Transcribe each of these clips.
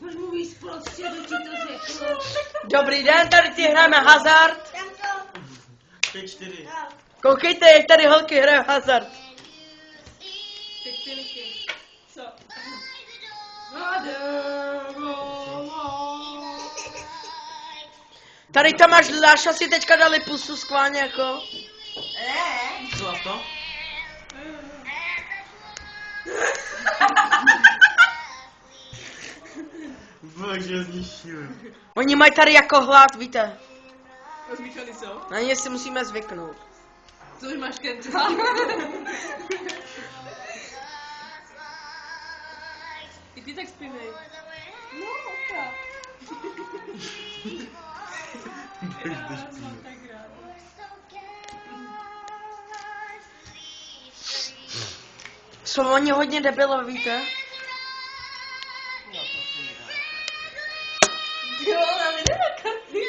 Proč mluvíš prostě, kdo ti to řekl? Dobrý den, tady ti hrajeme hazard. 5-4. Koukejte, jak tady holky hrajou hazard. Teď ty Niky. Co? Tady Tomáš Láša si teďka dali pusu skválně jako. Co to? Bože, zničil. Oni mají tady jako hlad, víte. Rozmíchaný co? Na ně si musíme zvyknout. Co už máš kenta? I ty tak zpívej. No, oka. Jsou oni hodně debilové, víte. Jo, ona mi nedá karty.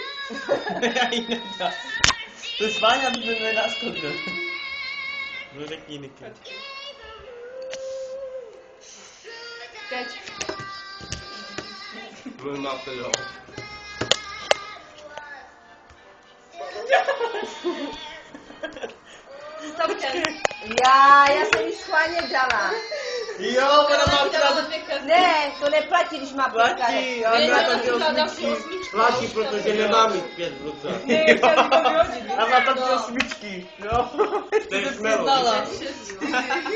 Já jí nedám. To je schválně, aby mi nenaskokl. No řekni, Niky. Teď. Vy máte jo. Stop ten. Já jsem ji schválně dala. Jo, ona má Dala dvě karty. Ne, to neplatí, když má pět karet. platí, já Ne, mám já taky jsem dala další osmičky. osmičku. Platí, protože nemám jich 5 v ruce. Ne, chtěla bych to vyhodit. A má tam 2 osmičky, jo. To je smelo. Dala.